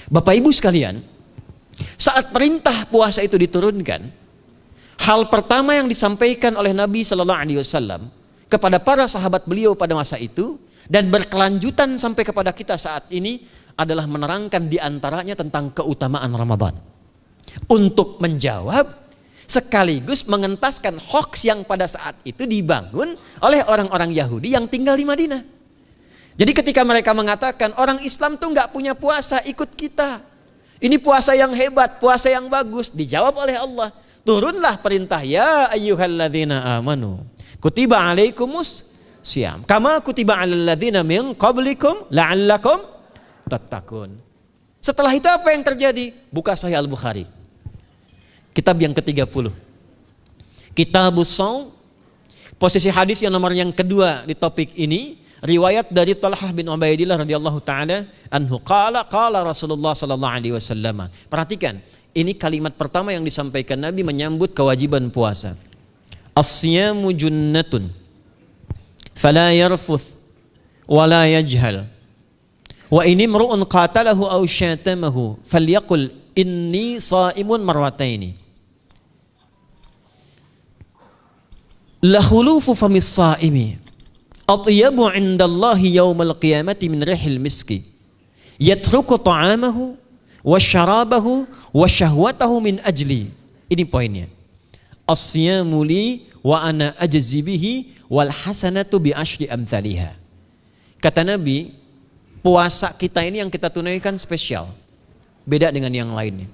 Bapak Ibu sekalian, saat perintah puasa itu diturunkan, hal pertama yang disampaikan oleh Nabi Sallallahu Alaihi Wasallam kepada para sahabat beliau pada masa itu dan berkelanjutan sampai kepada kita saat ini adalah menerangkan diantaranya tentang keutamaan Ramadan. Untuk menjawab sekaligus mengentaskan hoaks yang pada saat itu dibangun oleh orang-orang Yahudi yang tinggal di Madinah. Jadi ketika mereka mengatakan orang Islam tuh nggak punya puasa, ikut kita. Ini puasa yang hebat, puasa yang bagus. Dijawab oleh Allah, turunlah perintah, ya ayyuhalladzina amanu kutiba alaikumus syiyam kama kutiba alal ladzina min qablikum la'allakum tattaqun. Setelah itu apa yang terjadi? Buka Sahih Al-Bukhari, kitab yang ke-30, Kitabus Shaum, posisi hadis yang nomor yang kedua di topik ini, riwayat dari Talhah bin Ubaidillah radhiyallahu taala anhu qala Rasulullah sallallahu alaihi wasallam. Perhatikan, ini kalimat pertama yang disampaikan Nabi menyambut kewajiban puasa. As-siyamu junnatun fala yarfuth wala yajhal wa in imru'un qatalahu aw syatamahu falyaqul inni sha'imun marwataini. La khulufu famis sha'imi atyabu 'indallahi yaumal qiyamati min rihil miski yatruku ta'amahu wa syarabahu wa syahwatahu min ajli. Ini poinnya. As-siyamu li wa ana ajzi bihi wal hasanatu bi asyri amthaliha. Kata Nabi, puasa kita ini yang kita tunaikan spesial, beda dengan yang lainnya.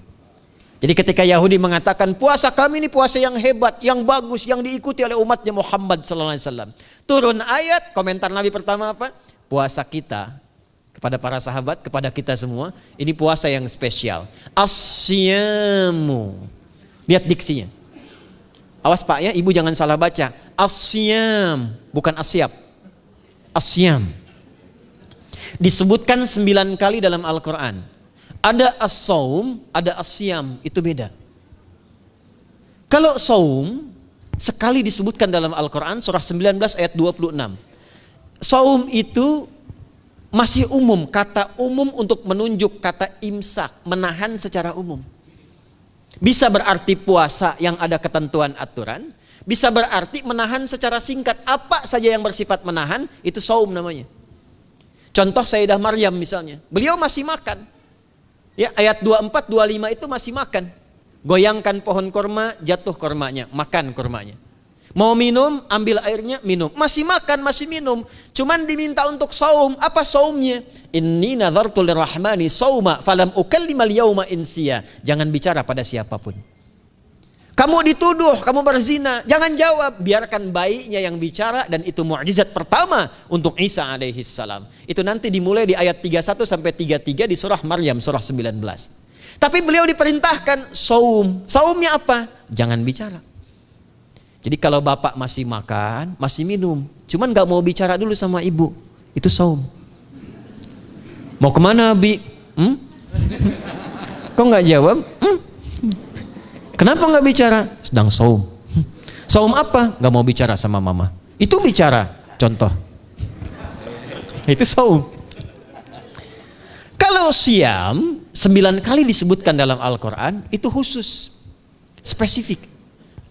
Jadi ketika Yahudi mengatakan puasa kami ini puasa yang hebat, yang bagus, yang diikuti oleh umatnya Muhammad sallallahu alaihi wasallam, turun ayat, komentar Nabi pertama apa? Puasa kita kepada para sahabat, kepada kita semua, ini puasa yang spesial. As-siyamu. Lihat diksinya. Awas Pak ya, Ibu jangan salah baca. As-siyam, bukan asyab. As-siyam. Disebutkan 9 kali dalam Al-Quran. Ada as-saum, ada as-siyam, itu beda. Kalau saum, sekali disebutkan dalam Al-Quran, surah 19 ayat 26. Saum itu masih umum, kata umum untuk menunjuk kata imsak, menahan secara umum. Bisa berarti puasa yang ada ketentuan aturan, bisa berarti menahan secara singkat. Apa saja yang bersifat menahan, itu saum namanya. Contoh Sayyidah Maryam misalnya, beliau masih makan. Ya, ayat 24, 25 itu masih makan. Goyangkan pohon korma, jatuh kormanya, makan kormanya. Mau minum, ambil airnya, minum. Masih makan, masih minum. Cuman diminta untuk saum. Apa saumnya? Inni nadhartu lirrahmani sauma falam ukallimal yauma insiya. Jangan bicara pada siapapun. Kamu dituduh, kamu berzina. Jangan jawab. Biarkan bayinya yang bicara, dan itu mukjizat pertama untuk Isa alaihi salam. Itu nanti dimulai di ayat 31 sampai 33 di surah Maryam, surah 19. Tapi beliau diperintahkan saum. Saumnya apa? Jangan bicara. Jadi kalau bapak masih makan, masih minum, cuman gak mau bicara dulu sama ibu, itu saum. Mau kemana Bi? Kok gak jawab? Kenapa gak bicara? Sedang saum. Saum apa? Gak mau bicara sama mama. Itu bicara, contoh. Itu saum. Kalau siam, 9 kali disebutkan dalam Al-Quran, itu khusus, spesifik.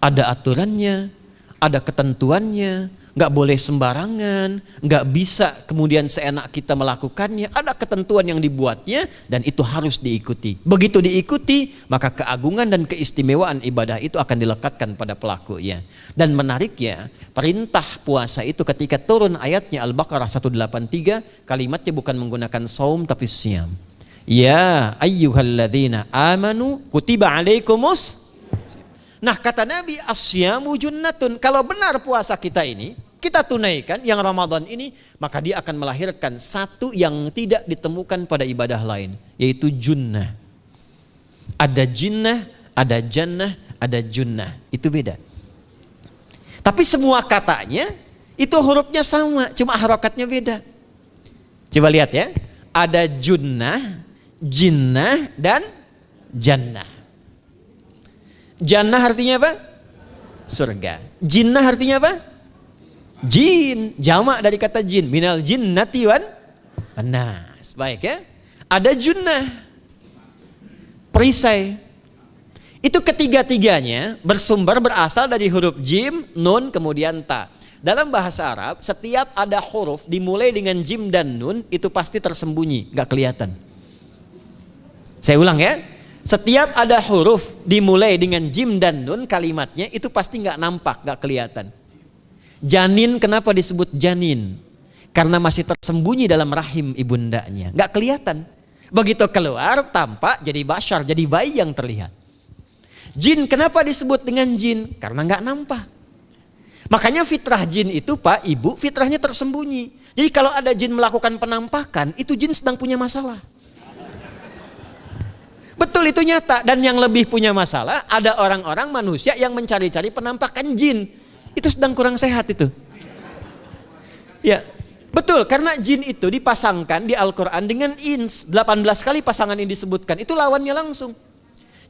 Ada aturannya, ada ketentuannya, nggak boleh sembarangan, nggak bisa kemudian seenak kita melakukannya. Ada ketentuan yang dibuatnya dan itu harus diikuti. Begitu diikuti, maka keagungan dan keistimewaan ibadah itu akan dilekatkan pada pelakunya. Dan menariknya, perintah puasa itu ketika turun ayatnya Al-Baqarah 183, kalimatnya bukan menggunakan saum tapi siyam. Ya ayyuhalladzina amanu kutiba alaikumus. Nah kata Nabi, asyamu junnatun. Kalau benar puasa kita ini, kita tunaikan yang Ramadan ini, maka dia akan melahirkan satu yang tidak ditemukan pada ibadah lain, yaitu junnah. Ada jinnah, ada jannah, ada junnah. Itu beda. Tapi semua katanya, itu hurufnya sama, cuma harokatnya beda. Coba lihat ya, ada junnah, jinnah, dan jannah. Jannah artinya apa? Surga. Jinnah artinya apa? Jin. Jamak dari kata jin. Minal jinnati wan nas. Baik ya. Ada junnah. perisai. Itu ketiga-tiganya berasal dari huruf jim, nun, kemudian ta. Dalam bahasa Arab, setiap ada huruf dimulai dengan jim dan nun, itu pasti tersembunyi, gak kelihatan. Saya ulang ya, setiap ada huruf dimulai dengan jim dan nun, kalimatnya itu pasti gak nampak, gak kelihatan. Janin, kenapa disebut janin? Karena masih tersembunyi dalam rahim ibundanya, gak kelihatan. Begitu keluar, tampak jadi bashar, jadi bayi yang terlihat. Jin, kenapa disebut dengan jin? Karena nggak nampak. Makanya fitrah jin itu Pak, Ibu, fitrahnya tersembunyi. Jadi kalau ada jin melakukan penampakan, itu jin sedang punya masalah. Betul, itu nyata. Dan yang lebih punya masalah, ada orang-orang manusia yang mencari-cari penampakan jin. Itu sedang kurang sehat itu. Ya, betul, karena jin itu dipasangkan di Al-Quran dengan ins. 18 kali pasangan ini disebutkan, itu lawannya langsung.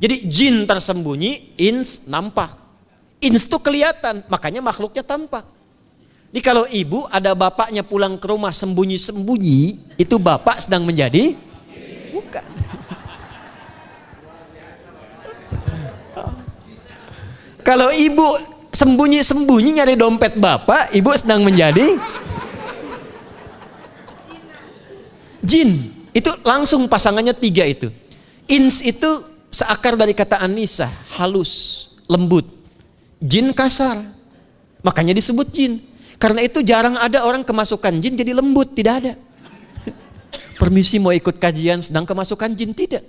Jadi jin tersembunyi, ins nampak. Ins itu kelihatan, makanya makhluknya tampak. Jadi kalau ibu ada bapaknya pulang ke rumah sembunyi-sembunyi, itu bapak sedang menjadi? Bukan. Kalau ibu sembunyi-sembunyi nyari dompet bapak, ibu sedang menjadi? Jin. Itu langsung pasangannya 3 itu. Ins itu seakar dari kata anisah, halus, lembut. Jin kasar, makanya disebut jin. Karena itu jarang ada orang kemasukan jin jadi lembut, tidak ada. Permisi mau ikut kajian sedang kemasukan jin, tidak.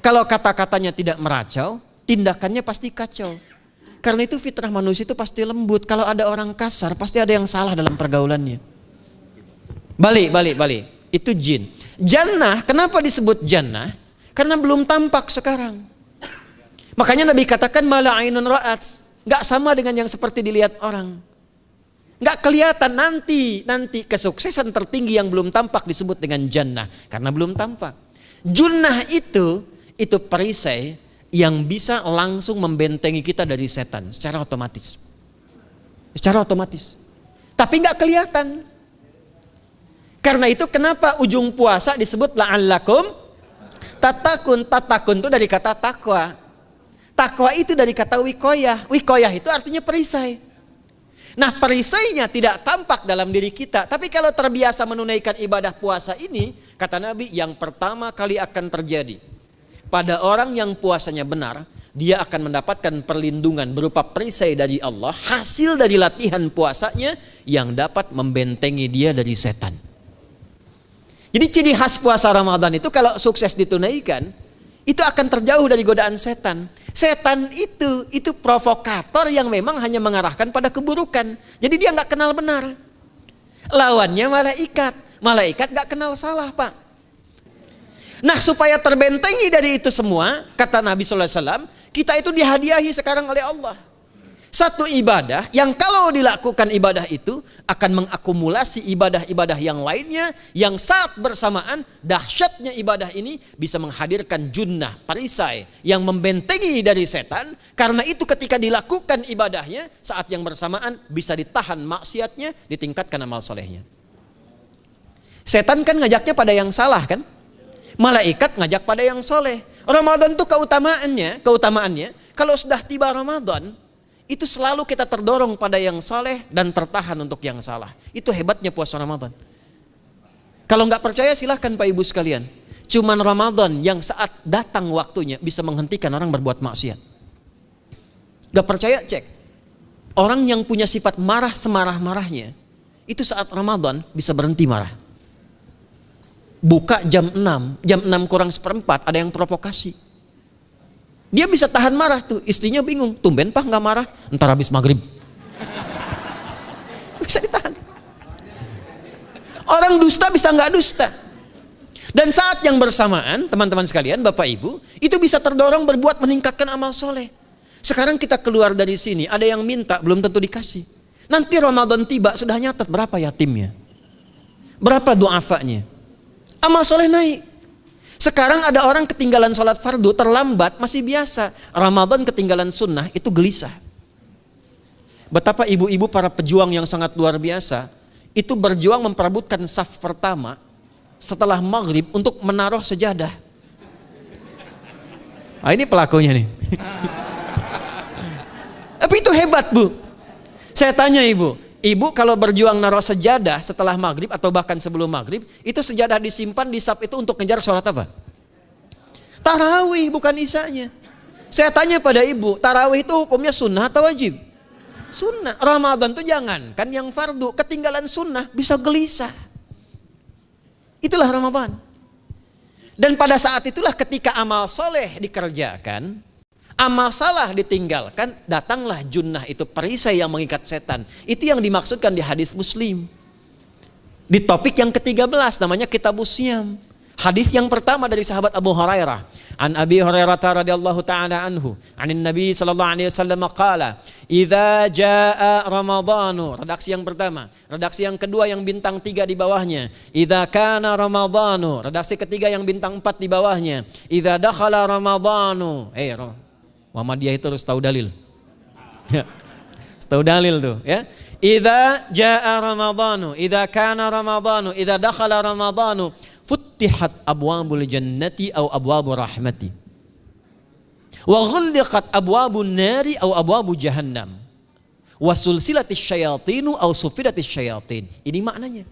Kalau kata-katanya tidak meracau, tindakannya pasti kacau. Karena itu fitrah manusia itu pasti lembut. Kalau ada orang kasar, pasti ada yang salah dalam pergaulannya. Balik. Itu jin. Jannah, kenapa disebut jannah? Karena belum tampak sekarang. Makanya Nabi katakan mala ainun ra'at, nggak sama dengan yang seperti dilihat orang. Nggak kelihatan, nanti kesuksesan tertinggi yang belum tampak disebut dengan jannah karena belum tampak. Junnah itu perisai yang bisa langsung membentengi kita dari setan secara otomatis. Tapi nggak kelihatan. Karena itu kenapa ujung puasa disebut la'allakum tatakun itu dari kata takwa. Takwa itu dari kata wikoyah. Wikoyah itu artinya perisai. Nah, perisainya tidak tampak dalam diri kita. Tapi kalau terbiasa menunaikan ibadah puasa ini, kata Nabi, yang pertama kali akan terjadi pada orang yang puasanya benar, dia akan mendapatkan perlindungan berupa perisai dari Allah, hasil dari latihan puasanya yang dapat membentengi dia dari setan. Jadi ciri khas puasa Ramadan itu kalau sukses ditunaikan, itu akan terjauh dari godaan setan. Setan itu provokator yang memang hanya mengarahkan pada keburukan. Jadi dia nggak kenal benar. Lawannya malaikat. Malaikat nggak kenal salah, Pak. Nah, supaya terbentengi dari itu semua, kata Nabi SAW, kita itu dihadiahi sekarang oleh Allah. Satu ibadah yang kalau dilakukan ibadah itu akan mengakumulasi ibadah-ibadah yang lainnya, yang saat bersamaan dahsyatnya ibadah ini bisa menghadirkan junnah, perisai yang membentengi dari setan. Karena itu ketika dilakukan ibadahnya, saat yang bersamaan bisa ditahan maksiatnya, ditingkatkan amal solehnya. Setan kan ngajaknya pada yang salah kan? Malaikat ngajak pada yang soleh. Ramadan itu keutamaannya kalau sudah tiba Ramadan, itu selalu kita terdorong pada yang saleh dan tertahan untuk yang salah. Itu hebatnya puasa Ramadan. Kalau nggak percaya silahkan Pak Ibu sekalian. Cuman Ramadan yang saat datang waktunya bisa menghentikan orang berbuat maksiat. Gak percaya cek. Orang yang punya sifat marah semarah-marahnya, itu saat Ramadan bisa berhenti marah. Buka jam 6 kurang seperempat ada yang provokasi. Dia bisa tahan marah tuh, istrinya bingung, tumben Pak nggak marah, entar habis maghrib. Bisa ditahan. Orang dusta bisa nggak dusta. Dan saat yang bersamaan, teman-teman sekalian, Bapak Ibu, itu bisa terdorong berbuat meningkatkan amal soleh. Sekarang kita keluar dari sini, ada yang minta, belum tentu dikasih. Nanti Ramadan tiba, sudah nyatat berapa yatimnya, berapa du'afanya. Amal soleh naik. Sekarang ada orang ketinggalan sholat fardu terlambat masih biasa. Ramadan ketinggalan sunnah itu gelisah. Betapa ibu-ibu para pejuang yang sangat luar biasa itu berjuang memperebutkan saf pertama setelah maghrib untuk menaruh sejadah. Ah, ini pelakunya nih. Tapi itu hebat, Bu. Saya tanya ibu kalau berjuang naruh sejadah setelah maghrib atau bahkan sebelum maghrib, itu sejadah disimpan di saf itu untuk ngejar sholat apa? Tarawih, bukan isanya. Saya tanya pada ibu, tarawih itu hukumnya sunnah atau wajib? Sunnah. Ramadan tuh jangan, kan yang fardu, ketinggalan sunnah bisa gelisah. Itulah Ramadan. Dan pada saat itulah ketika amal soleh dikerjakan, amal salah ditinggalkan, datanglah junnah, itu perisai yang mengikat setan. Itu yang dimaksudkan di hadis Muslim. Di topik yang ke-13 namanya Kitabus Syam. Hadis yang pertama dari sahabat Abu Hurairah. An Abi Hurairah radhiyallahu ta'ala anhu, anin Nabi sallallahu alaihi wasallam qala, "Idza jaa Ramadhanu." Redaksi yang pertama. Redaksi yang kedua yang bintang 3 di bawahnya. "Idza kana Ramadhanu." Redaksi ketiga yang bintang 4 di bawahnya. "Idza dakhala Ramadhanu." Muhammadiyah itu harus tahu dalil. Ya. Tahu dalil tuh, ya. Idza jaa Ramadhanu, idza kana Ramadhanu, idza dakhala Ramadhanu, futtihat abwabul jannati aw abwabur rahmati. Wa ghulliqat abwabun nari aw abwabu jahannam. Wa sulsilatis syayatinu aw sufidatis syayatin. Ini maknanya.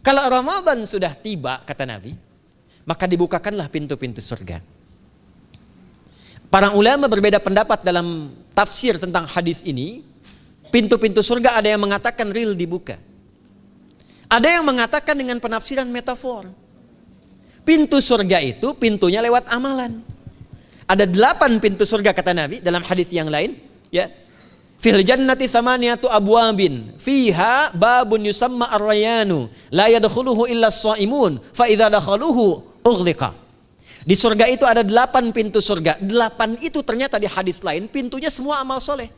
Kalau Ramadan sudah tiba, kata Nabi, maka dibukakanlah pintu-pintu surga. Para ulama berbeda pendapat dalam tafsir tentang hadis ini. Pintu-pintu surga ada yang mengatakan real dibuka. Ada yang mengatakan dengan penafsiran metafor. Pintu surga itu pintunya lewat amalan. Ada 8 pintu surga kata Nabi dalam hadis yang lain, ya. Fil jannati thamaniyatu abwabin fiha babun yusamma ar-rayanu la yadkhuluhu illa as-shaimun fa idza dakhaluhu ughliqa. Di surga itu ada 8 pintu surga. 8 itu ternyata di hadis lain pintunya semua amal soleh.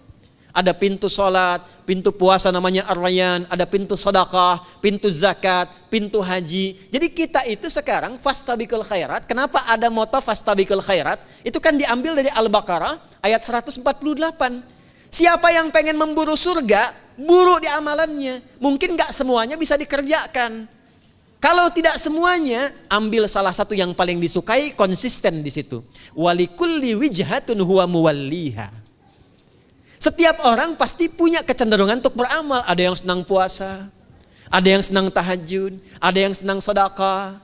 Ada pintu sholat, pintu puasa namanya ar-rayyan, ada pintu sedekah, pintu zakat, pintu haji. Jadi kita itu sekarang fastabiqul khairat. Kenapa ada moto fastabiqul khairat? Itu kan diambil dari Al-Baqarah ayat 148. Siapa yang pengen memburu surga, buru di amalannya. Mungkin gak semuanya bisa dikerjakan. Kalau tidak semuanya, ambil salah satu yang paling disukai, konsisten di situ. Walikulli wijhatun huwa muwalliha. Setiap orang pasti punya kecenderungan untuk beramal. Ada yang senang puasa, ada yang senang tahajud, ada yang senang sedekah.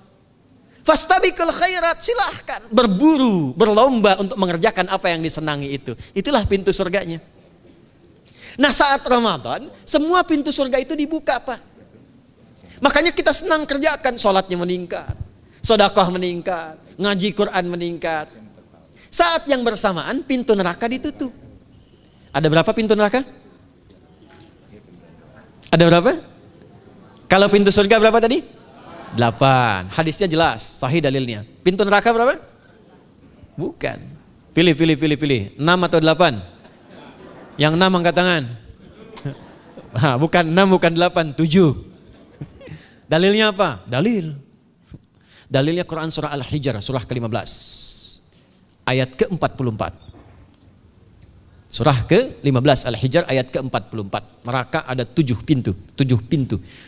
Fastabiqul khairat, silahkan berburu, berlomba untuk mengerjakan apa yang disenangi itu. Itulah pintu surganya. Nah, saat Ramadan, semua pintu surga itu dibuka, Pak. Makanya kita senang kerjakan, sholatnya meningkat, sedekah meningkat, ngaji Quran meningkat. Saat yang bersamaan pintu neraka ditutup. Ada berapa pintu neraka? Ada berapa? Kalau pintu surga berapa tadi? 8. Hadisnya jelas, sahih dalilnya. Pintu neraka berapa? Bukan. Pilih. 6 atau 8? Yang 6 angkat tangan. Bukan 6, bukan 8, 7. Dalilnya apa? Dalilnya Quran surah Al-Hijr, surah ke-15. Ayat ke-44. Surah ke-15 Al-Hijr ayat ke-44. Neraka ada 7 pintu.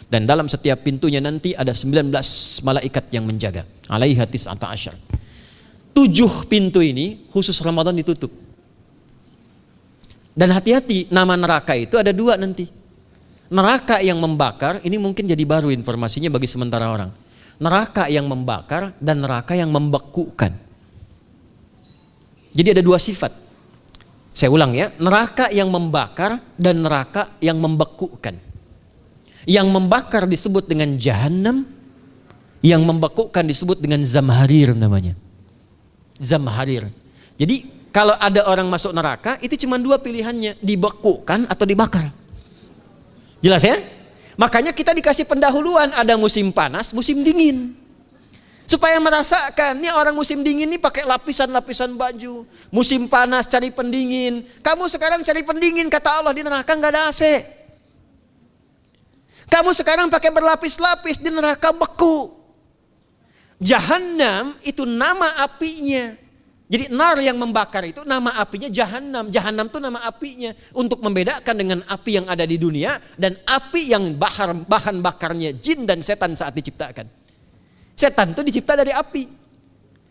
Dan dalam setiap pintunya nanti ada 19 malaikat yang menjaga. Alaiha tis'ata asyar. 7 pintu ini khusus Ramadan ditutup. Dan hati-hati, nama neraka itu ada 2 nanti. Neraka yang membakar, ini mungkin jadi baru informasinya bagi sementara orang. Neraka yang membakar dan neraka yang membekukan. Jadi ada 2 sifat. Saya ulang ya, neraka yang membakar dan neraka yang membekukan. Yang membakar disebut dengan Jahannam, yang membekukan disebut dengan Zamharir namanya. Zamharir. Jadi kalau ada orang masuk neraka, itu cuma 2 pilihannya, dibekukan atau dibakar. Jelas ya? Makanya kita dikasih pendahuluan, ada musim panas, musim dingin. Supaya merasakan, nih orang musim dingin nih pakai lapisan-lapisan baju. Musim panas cari pendingin. Kamu sekarang cari pendingin, kata Allah, di neraka nggak ada AC. Kamu sekarang pakai berlapis-lapis, di neraka beku. Jahannam itu nama apinya. Jadi nar yang membakar itu nama apinya Jahannam. Jahannam itu nama apinya. Untuk membedakan dengan api yang ada di dunia dan api yang bahan bakarnya jin dan setan saat diciptakan. Setan itu dicipta dari api.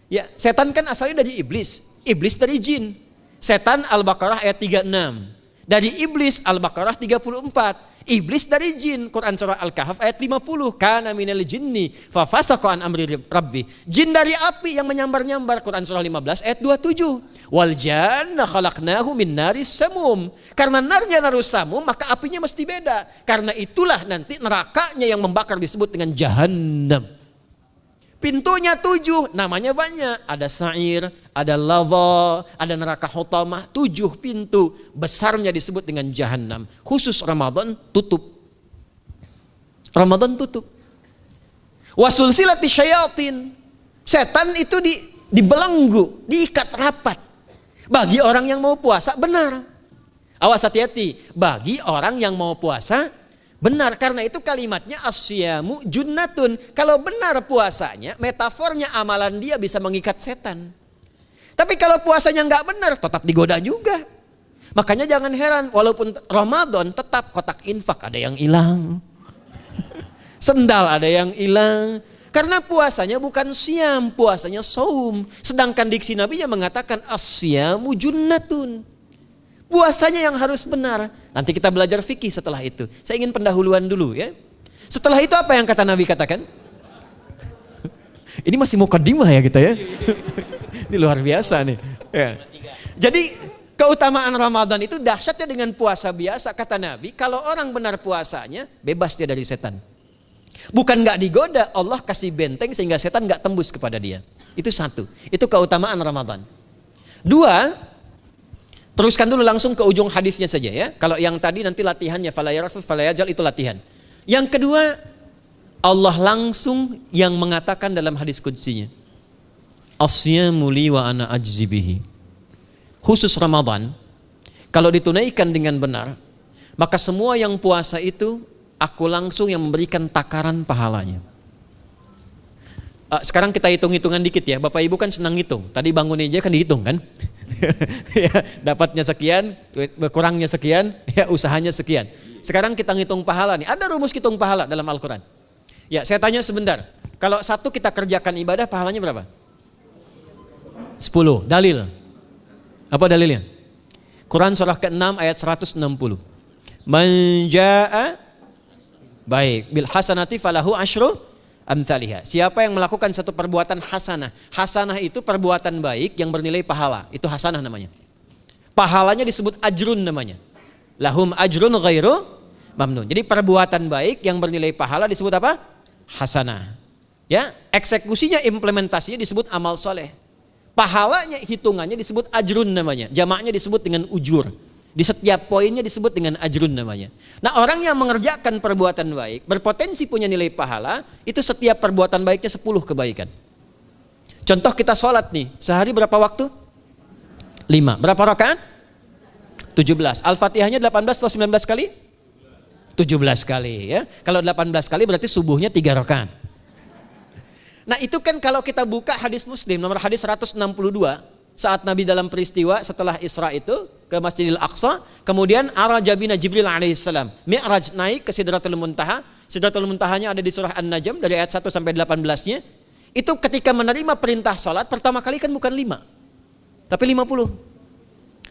Ya, setan kan asalnya dari iblis. iblis dari jin. Setan Al-Baqarah ayat 36. Dari iblis Al-Baqarah 34. Iblis dari jin, Quran surah Al-Kahf ayat 50. Kana minal jinni fafasaqa an amri rabbi. Jin dari api yang menyambar-nyambar, Quran surah 15 ayat 27. Wal janna khalaqnahu min naris samum. Karena narnya narus samum, maka apinya mesti beda. Karena itulah nanti nerakanya yang membakar disebut dengan Jahannam. Pintunya 7, namanya banyak. Ada sa'ir, ada lava, ada neraka hutamah. 7 pintu besarnya disebut dengan Jahannam. Khusus Ramadan tutup. Ramadan tutup. Wasulsilati syayatin. Setan itu dibelenggu, diikat rapat. Bagi orang yang mau puasa benar. Awas hati-hati. Bagi orang yang mau puasa benar, karena itu kalimatnya asyamu junnatun. Kalau benar puasanya, metafornya amalan dia bisa mengikat setan. Tapi kalau puasanya nggak benar, tetap digoda juga. Makanya jangan heran, walaupun Ramadan tetap kotak infak ada yang hilang. Sendal ada yang hilang. Karena puasanya bukan siam, puasanya saum. Sedangkan diksi Nabi yang mengatakan asyamu junnatun. Puasanya yang harus benar. Nanti kita belajar fikih setelah itu. Saya ingin pendahuluan dulu ya. Setelah itu apa yang kata Nabi katakan? Ini masih mukadimah ya kita ya. Ini luar biasa nih. Ya. Jadi keutamaan Ramadan itu dahsyatnya dengan puasa biasa. Kata Nabi, kalau orang benar puasanya, bebas dia dari setan. Bukan gak digoda, Allah kasih benteng sehingga setan gak tembus kepada dia. Itu satu. Itu keutamaan Ramadan. 2, teruskan dulu langsung ke ujung hadisnya saja ya. Kalau yang tadi nanti latihannya fala yarfuf fala yajal, itu latihan. Yang kedua, Allah langsung yang mengatakan dalam hadis qudsinya, asyamu li wa ana ajzi bihi. Khusus Ramadan, kalau ditunaikan dengan benar, maka semua yang puasa itu aku langsung yang memberikan takaran pahalanya. Sekarang kita hitung-hitungan dikit ya. Bapak Ibu kan senang hitung. Tadi bangun aja kan dihitung kan. Ya, dapatnya sekian, kurangnya sekian, ya usahanya sekian. Sekarang kita ngitung pahala nih. Ada rumus hitung pahala dalam Al-Quran. Ya, saya tanya sebentar. Kalau satu kita kerjakan ibadah, pahalanya berapa? 10. Dalil. Apa dalilnya? Quran surah ke-6 ayat 160. Man jaa baik bil hasanati falahu asyru amthaliha. Siapa yang melakukan satu perbuatan hasanah. Hasanah itu perbuatan baik yang bernilai pahala. Itu hasanah namanya. Pahalanya disebut ajrun namanya. Lahum ajrun ghairu mamnun. Jadi perbuatan baik yang bernilai pahala disebut apa? Hasanah. Ya, eksekusinya, implementasinya disebut amal soleh. Pahalanya, hitungannya disebut ajrun namanya. Jamaknya disebut dengan ujur. Di setiap poinnya disebut dengan ajrun namanya. Nah, orang yang mengerjakan perbuatan baik berpotensi punya nilai pahala, itu setiap perbuatan baiknya 10 kebaikan. Contoh kita sholat nih, sehari berapa waktu? 5. Berapa rakaat? 17. Al-Fatihahnya 18 atau 19 kali? 17 kali ya. Kalau 18 kali berarti subuhnya 3 rakaat. Nah, itu kan kalau kita buka hadis Muslim nomor hadis 162, saat Nabi dalam peristiwa setelah Isra itu ke Masjidil Aqsa, kemudian araja bina Jibril alaihissalam, Mi'raj naik ke Sidratul Muntaha. Sidratul Muntahanya ada di surah An-Najm dari ayat 1 sampai 18-nya. Itu ketika menerima perintah salat pertama kali kan bukan 5, tapi 50.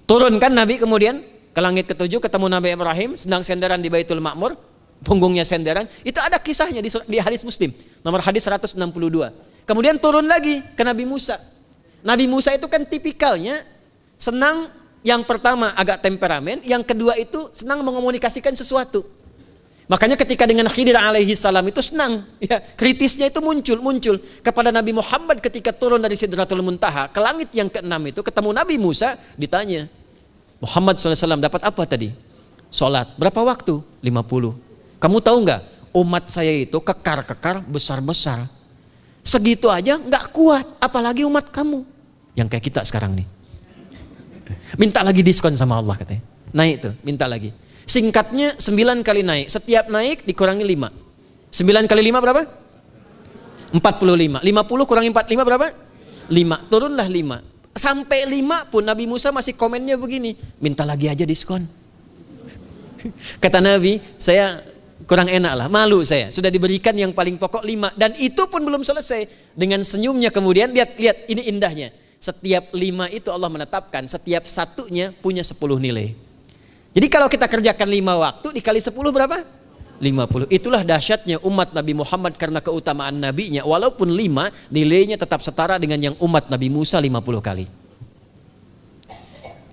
Turun kan Nabi kemudian ke langit ke-7, ketemu Nabi Ibrahim sedang senderan di Baitul Ma'mur, punggungnya senderan. Itu ada kisahnya di hadis Muslim nomor hadis 162. Kemudian turun lagi ke Nabi Musa. Nabi Musa itu kan tipikalnya senang, yang pertama agak temperamen, yang kedua itu senang mengomunikasikan sesuatu. Makanya ketika dengan Khidir alaihi salam itu senang, ya, kritisnya itu muncul kepada Nabi Muhammad ketika turun dari Sidratul Muntaha ke langit yang ke-6 itu ketemu Nabi Musa, ditanya, Muhammad SAW dapat apa tadi? Sholat. Berapa waktu? 50. Kamu tahu nggak? Umat saya itu kekar-kekar besar-besar. Segitu aja nggak kuat, apalagi umat kamu yang kayak kita sekarang nih. Minta lagi diskon sama Allah katanya. Naik tuh, minta lagi. Singkatnya 9 kali naik. Setiap naik dikurangi 5. 9 kali 5 berapa? 45. 50 kurangi 45 berapa? 5. Turunlah 5. Sampai 5 pun Nabi Musa masih komennya begini. Minta lagi aja diskon. Kata Nabi, saya kurang enak lah, malu saya. Sudah diberikan yang paling pokok 5. Dan itu pun belum selesai. Dengan senyumnya kemudian, lihat ini indahnya. Setiap 5 itu Allah menetapkan, setiap satunya punya 10 nilai. Jadi kalau kita kerjakan 5 waktu dikali 10 berapa? 50. Itulah dahsyatnya umat Nabi Muhammad karena keutamaan nabinya. Walaupun 5, nilainya tetap setara dengan yang umat Nabi Musa 50 kali.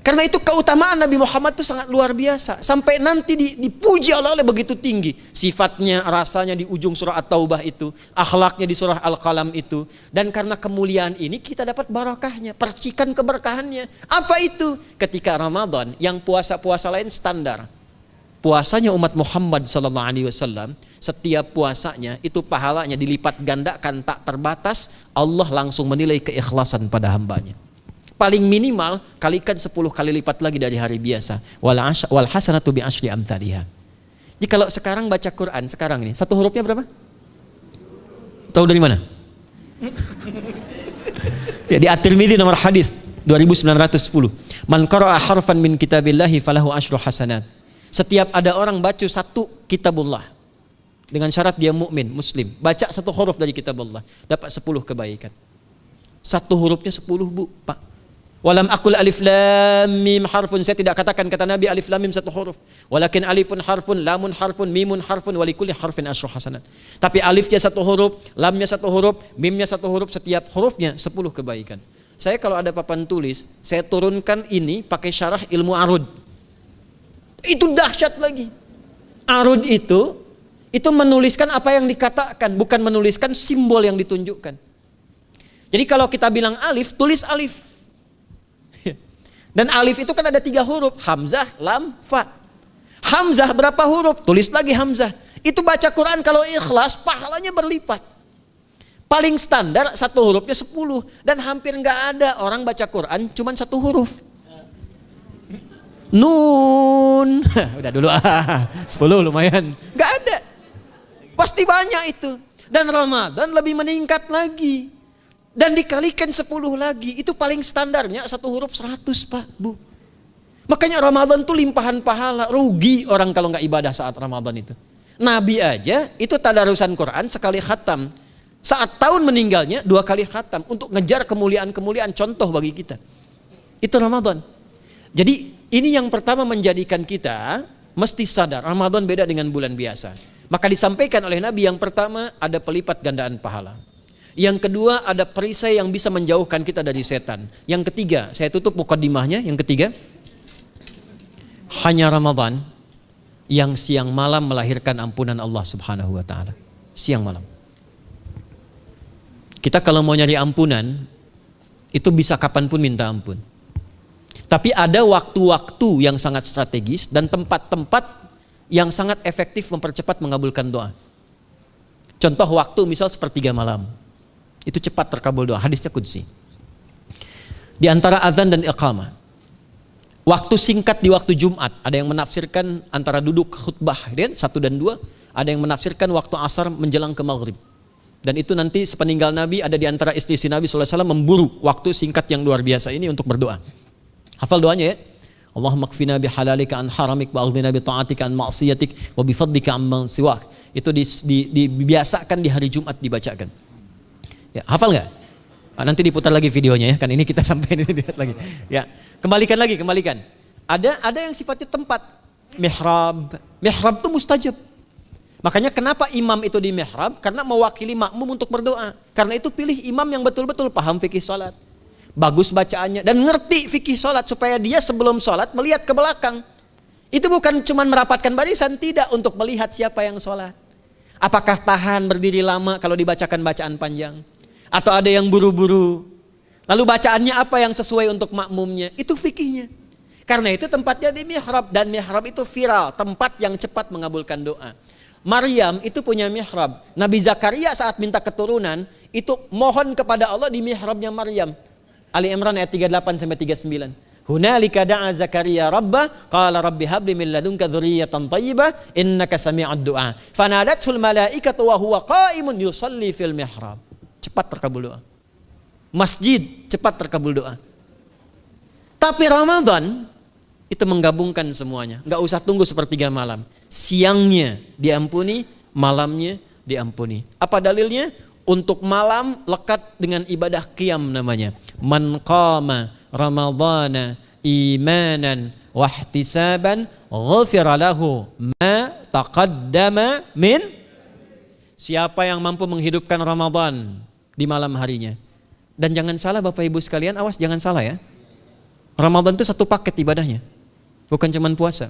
Karena itu keutamaan Nabi Muhammad itu sangat luar biasa. Sampai nanti dipuji oleh begitu tinggi. Sifatnya, rasanya di ujung surah At-Taubah itu. Akhlaknya di surah Al-Qalam itu. Dan karena kemuliaan ini kita dapat barakahnya. Percikan keberkahannya. Apa itu? Ketika Ramadan yang puasa-puasa lain standar. Puasanya umat Muhammad SAW, setiap puasanya itu pahalanya dilipat gandakan tak terbatas. Allah langsung menilai keikhlasan pada hambanya. Paling minimal kalikan 10 kali lipat lagi dari hari biasa. Wal hasanatu bi asyri amthaliha. Jadi kalau sekarang baca Quran sekarang ini, satu hurufnya berapa? Tahu dari mana? Ya, di At-Tirmidzi nomor hadis 2910. Man qara'a harfan min kitabillahi falahu asyru hasanat. Setiap ada orang baca satu kitabullah dengan syarat dia mukmin, muslim, baca satu huruf dari kitabullah, dapat 10 kebaikan. Satu hurufnya 10, Bu, Pak. Walam aqul alif lam mim harfun, saya tidak katakan kata Nabi alif lam mim satu huruf. Walakin alifun harfun, lamun harfun, mimun harfun, walikulli harfin asyru hasanat. Tapi alifnya satu huruf, lamnya satu huruf, mimnya satu huruf, setiap hurufnya 10 kebaikan. Saya kalau ada papan tulis, saya turunkan ini pakai syarah ilmu arud. Itu dahsyat lagi. Arud itu menuliskan apa yang dikatakan, bukan menuliskan simbol yang ditunjukkan. Jadi kalau kita bilang alif, tulis alif. Dan alif itu kan ada 3 huruf, hamzah, lam, fa. Hamzah berapa huruf? Tulis lagi hamzah. Itu baca Quran kalau ikhlas, pahalanya berlipat. Paling standar satu hurufnya 10. Dan hampir nggak ada orang baca Quran cuman 1 huruf. Nun. Udah dulu 10 lumayan. Nggak ada. Pasti banyak itu. Dan Ramadan lebih meningkat lagi. Dan dikalikan 10 lagi, itu paling standarnya 1 huruf 100, Pak, Bu. Makanya Ramadan itu limpahan pahala. Rugi orang kalau nggak ibadah saat Ramadan itu. Nabi aja itu tadarusan Quran sekali khatam. Saat tahun meninggalnya 2 kali khatam untuk ngejar kemuliaan-kemuliaan contoh bagi kita. Itu Ramadan. Jadi ini yang pertama menjadikan kita mesti sadar Ramadan beda dengan bulan biasa. Maka disampaikan oleh Nabi yang pertama ada pelipat gandaan pahala. Yang kedua ada perisai yang bisa menjauhkan kita dari setan. Yang ketiga, saya tutup mukadimahnya. Yang ketiga, hanya Ramadan yang siang malam melahirkan ampunan Allah Subhanahu wa taala. Siang malam. Kita kalau mau nyari ampunan itu bisa kapanpun minta ampun. Tapi ada waktu-waktu yang sangat strategis dan tempat-tempat yang sangat efektif mempercepat mengabulkan doa. Contoh waktu misal sepertiga malam. Itu cepat terkabul doa, hadisnya qudsi. Di antara azan dan iqamah. Waktu singkat di waktu Jumat, ada yang menafsirkan antara duduk khutbah, 1 dan 2, ada yang menafsirkan waktu asar menjelang ke maghrib. Dan itu nanti sepeninggal Nabi ada di antara istri Nabi SAW memburu waktu singkat yang luar biasa ini untuk berdoa. Hafal doanya ya. Allahumma kfina bihalalika an haramik wa aghdina bi ta'atika an ma'siyatik wa bi fadlika amman siwak. Itu dibiasakan di hari Jumat dibacakan. Ya, hafal nggak? Nanti diputar lagi videonya ya, kan ini kita sampai ini lihat lagi. Ya, kembalikan. Ada yang sifatnya tempat. Mihrab itu mustajab. Makanya kenapa imam itu di mihrab? Karena mewakili makmum untuk berdoa. Karena itu pilih imam yang betul-betul paham fikih salat, bagus bacaannya dan ngerti fikih salat supaya dia sebelum salat melihat ke belakang. Itu bukan cuma merapatkan barisan, tidak, untuk melihat siapa yang salat. Apakah tahan berdiri lama kalau dibacakan bacaan panjang? Atau ada yang buru-buru? Lalu bacaannya apa yang sesuai untuk makmumnya? Itu fikihnya. Karena itu tempatnya di mihrab. Dan mihrab itu viral, tempat yang cepat mengabulkan doa. Maryam itu punya mihrab. Nabi Zakaria saat minta keturunan, itu mohon kepada Allah di mihrabnya Maryam. Ali Imran ayat 38-39. Hunalika da'a Zakaria rabbah qala rabbi habli min ladunka dzurriyyatan thayyibah innaka sami'ud du'a. Fanadatul malaikatu wa huwa qa'imun yusalli fil mihrab. Cepat terkabul doa. Masjid cepat terkabul doa. Tapi Ramadan itu menggabungkan semuanya. Enggak usah tunggu sepertiga malam. Siangnya diampuni, malamnya diampuni. Apa dalilnya? untuk malam lekat dengan ibadah qiyam namanya. Man qama ramadhana imanan wahtisaban ghufira lahu ma taqaddama min. Siapa yang mampu menghidupkan Ramadan di malam harinya. Dan jangan salah Bapak Ibu sekalian, awas jangan salah ya. Ramadan itu satu paket ibadahnya. Bukan cuma puasa.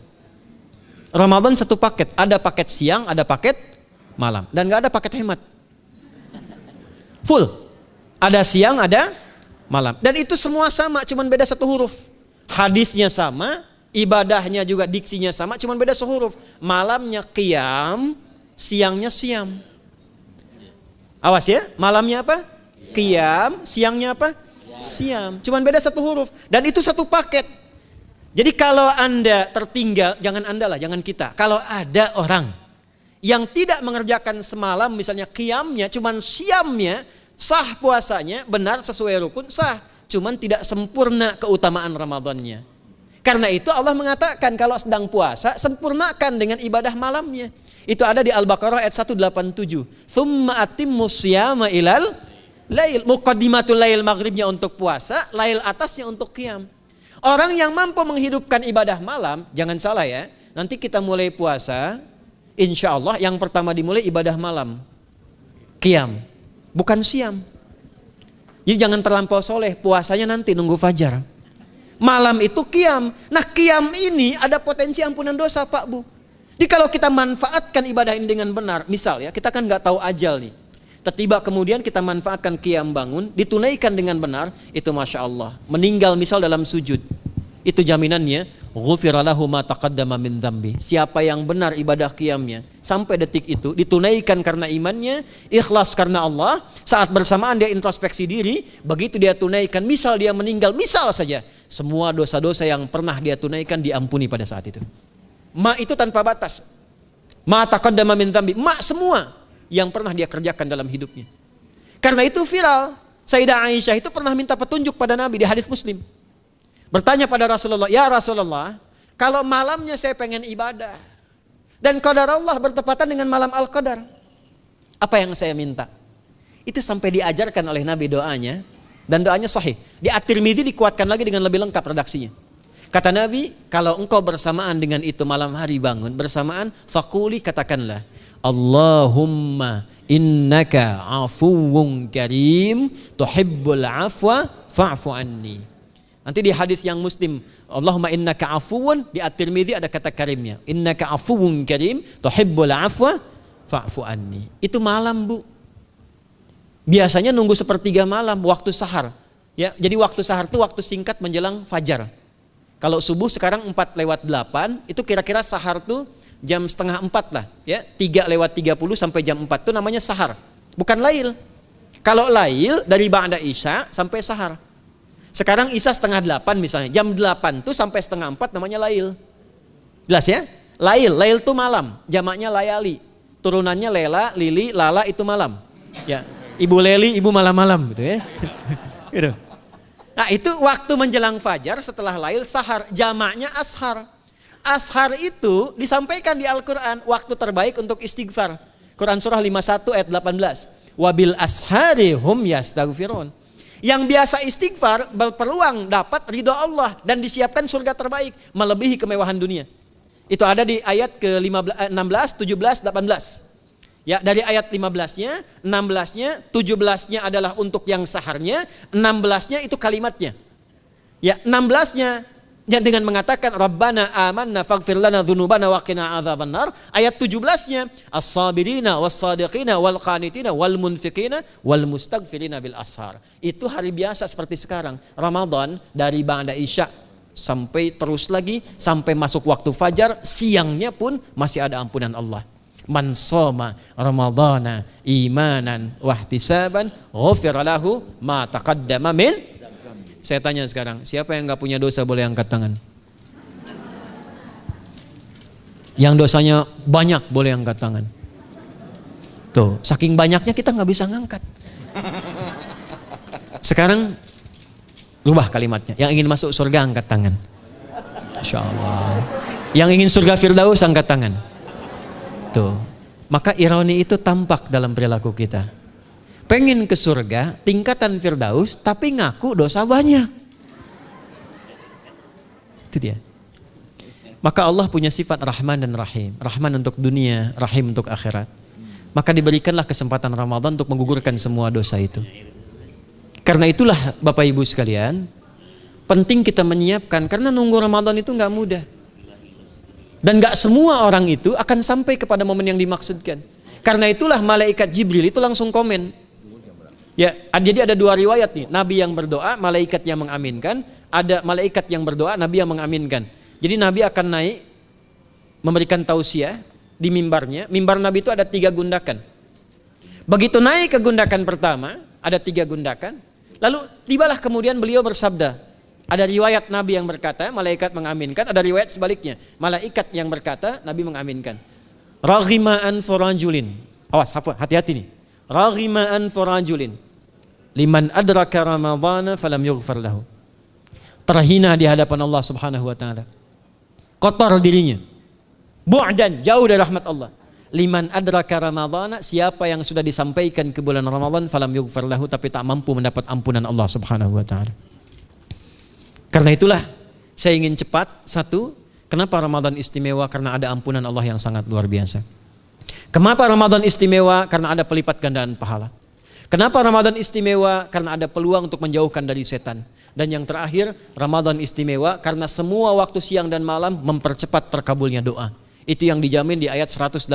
Ramadan satu paket, ada paket siang, ada paket malam. Dan gak ada paket hemat. Full. Ada siang, ada malam. Dan itu semua sama, cuma beda satu huruf. Hadisnya sama, ibadahnya juga diksinya sama, cuma beda sehuruf. Malamnya qiyam, siangnya siam. Awas ya, malamnya apa? Qiyam, siangnya apa? Siam. Cuma beda satu huruf. Dan itu satu paket. Jadi kalau Anda tertinggal, jangan Anda lah, jangan kita. Kalau ada orang yang tidak mengerjakan semalam, misalnya qiyamnya, cuman siamnya, sah puasanya, benar sesuai rukun, sah. Cuman tidak sempurna keutamaan Ramadannya. Karena itu Allah mengatakan kalau sedang puasa, sempurnakan dengan ibadah malamnya. Itu ada di Al-Baqarah ayat 187. Tsumma atimmus syiyama ilal lail. Muqaddimatul lail maghribnya untuk puasa, lail atasnya untuk qiyam. Orang yang mampu menghidupkan ibadah malam, jangan salah ya. Nanti kita mulai puasa, insya Allah yang pertama dimulai ibadah malam. Qiyam, bukan siam. Jadi jangan terlampau soleh, puasanya nanti nunggu fajar. Malam itu qiyam. Nah qiyam ini ada potensi ampunan dosa Pak Bu. Jadi kalau kita manfaatkan ibadah ini dengan benar, misal ya kita kan nggak tahu ajal nih. Tiba kemudian kita manfaatkan qiyam bangun, ditunaikan dengan benar, itu Masya Allah. Meninggal misal dalam sujud, itu jaminannya, ghufira lahu ma taqaddama min dzambi. Siapa yang benar ibadah qiyamnya, sampai detik itu, ditunaikan karena imannya, ikhlas karena Allah, saat bersamaan dia introspeksi diri, begitu dia tunaikan, misal dia meninggal, misal saja, semua dosa-dosa yang pernah dia tunaikan diampuni pada saat itu. Ma itu tanpa batas. Ma taqaddama min dzambi, ma semua yang pernah dia kerjakan dalam hidupnya. Karena itu viral. Sayyidah Aisyah itu pernah minta petunjuk pada Nabi di hadis Muslim. Bertanya pada Rasulullah, ya Rasulullah, kalau malamnya saya pengen ibadah dan qadar Allah bertepatan dengan malam Al-Qadar, apa yang saya minta? Itu sampai diajarkan oleh Nabi doanya, dan doanya sahih. Di At-Tirmidzi dikuatkan lagi dengan lebih lengkap redaksinya. Kata Nabi, kalau engkau bersamaan dengan itu malam hari bangun, bersamaan, faquli, katakanlah, Allahumma innaka afuwun karim tuhibbul afwa fa'fu anni. Nanti di hadis yang Muslim, Allahumma innaka afuwun, di At-Tirmidzi ada kata karimnya, innaka afuwun karim tuhibbul afwa fa'fu anni. Itu malam Bu. Biasanya nunggu sepertiga malam, waktu sahar. Ya, jadi waktu sahar itu waktu singkat menjelang fajar. Kalau subuh sekarang 4:08, itu kira-kira sahar tuh jam setengah 4 lah, ya 3:30 sampai jam 4 itu namanya sahar, bukan lail. Kalau lail dari ba'da isya sampai sahar. Sekarang isya setengah 8 misalnya, jam 8 tuh sampai setengah 4 namanya lail. Jelas ya? Lail tuh malam, jamaknya layali. Turunannya lela, lili, lala itu malam. Ya, ibu leli, ibu malam-malam gitu ya. Gitu. Nah itu waktu menjelang fajar setelah lail sahar, jamaknya ashar. Ashar itu disampaikan di Al-Quran waktu terbaik untuk istighfar. Quran surah 51 ayat 18. Wabil ashari hum yastaghfirun. Yang biasa istighfar berpeluang dapat ridho Allah dan disiapkan surga terbaik melebihi kemewahan dunia. Itu ada di ayat ke-16, 17, 18. Ya, dari ayat 15-nya, 16-nya, 17-nya adalah untuk yang saharnya, 16-nya itu kalimatnya. Ya, 16-nya dengan mengatakan Rabbana amanna faghfir lana dzunubana wa qina adzabannar. Ayat 17-nya as-sabirina was-sadiqina wal qanitina wal munfiqina wal mustaghfirina bil ashar. Itu hari biasa seperti sekarang. Ramadan dari ba'da isya sampai terus lagi sampai masuk waktu fajar, siangnya pun masih ada ampunan Allah. Man shoma ramadhana imanan wahtisaban ghufira lahu ma taqaddama min. Saya tanya sekarang, siapa yang enggak punya dosa boleh angkat tangan? Yang dosanya banyak boleh angkat tangan. Tuh, saking banyaknya kita nggak bisa ngangkat. Sekarang rubah kalimatnya. Yang ingin masuk surga angkat tangan. Insya Allah. Yang ingin surga Firdaus angkat tangan. Tuh, maka ironi itu tampak dalam perilaku kita. pengen ke surga, tingkatan Firdaus, tapi ngaku dosa banyak. Itu dia. Maka Allah punya sifat Rahman dan Rahim. Rahman untuk dunia, Rahim untuk akhirat. Maka diberikanlah kesempatan Ramadan untuk menggugurkan semua dosa itu. Karena itulah Bapak Ibu sekalian, penting kita menyiapkan, karena nunggu Ramadan itu nggak mudah. Dan nggak semua orang itu akan sampai kepada momen yang dimaksudkan. Karena itulah malaikat Jibril itu langsung komen. Ya, jadi ada dua riwayat nih, Nabi yang berdoa, malaikat yang mengaminkan, ada malaikat yang berdoa, Nabi yang mengaminkan. Jadi Nabi akan naik memberikan tausiah di mimbarnya. Mimbar Nabi itu ada 3 gundakan. Begitu naik ke gundakan pertama, ada 3 gundakan. Lalu tibalah kemudian beliau bersabda. Ada riwayat Nabi yang berkata, malaikat mengaminkan. Ada riwayat sebaliknya, malaikat yang berkata, Nabi mengaminkan. Raghima'an forajulin. Awas, hati-hati nih. Raghima'an forajulin. Liman adraka Ramadhana falam yughfar lahu. Terhina di hadapan Allah Subhanahu wa taala. Kotor dirinya. Bu'dan, jauh dari rahmat Allah. Liman adraka Ramadhana, siapa yang sudah disampaikan ke bulan Ramadan falam yughfar lahu, tapi tak mampu mendapat ampunan Allah Subhanahu wa taala. Karena itulah saya ingin cepat. Satu, kenapa Ramadan istimewa? Karena ada ampunan Allah yang sangat luar biasa. Kenapa Ramadan istimewa? Karena ada pelipat gandaan pahala. Kenapa Ramadan istimewa? Karena ada peluang untuk menjauhkan dari setan. Dan yang terakhir, Ramadan istimewa karena semua waktu siang dan malam mempercepat terkabulnya doa. Itu yang dijamin di ayat 186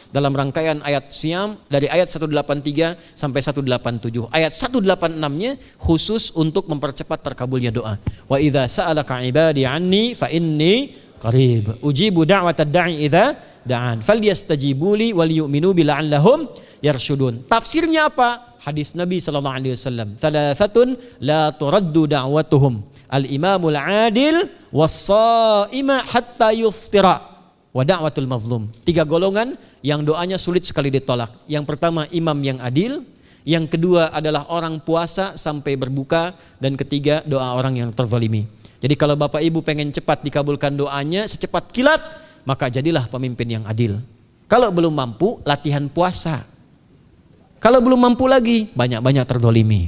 dalam rangkaian ayat Siyam dari ayat 183 sampai 187. Ayat 186-nya khusus untuk mempercepat terkabulnya doa. Wa idza sa'alaka 'ibadi 'anni fa inni qarib. Ujibu da'watad da'i idza da'an. Falyastajibu li wal yu'minu bi la'allahum yarshudun. Tafsirnya apa? Hadis Nabi sallallahu alaihi wasallam. Thalathatun la turaddu da'watuhum. Al-imamul 'adil was-sha'ima hatta yuftira. Wa da'watul mazlum. 3 golongan yang doanya sulit sekali ditolak. Yang pertama imam yang adil, yang kedua adalah orang puasa sampai berbuka, dan ketiga doa orang yang terzalimi. Jadi kalau Bapak Ibu pengen cepat dikabulkan doanya secepat kilat, maka jadilah pemimpin yang adil. Kalau belum mampu, latihan puasa. Kalau belum mampu lagi, banyak-banyak terzalimi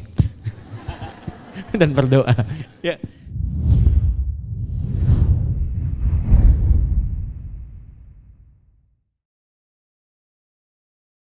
dan berdoa. Ya.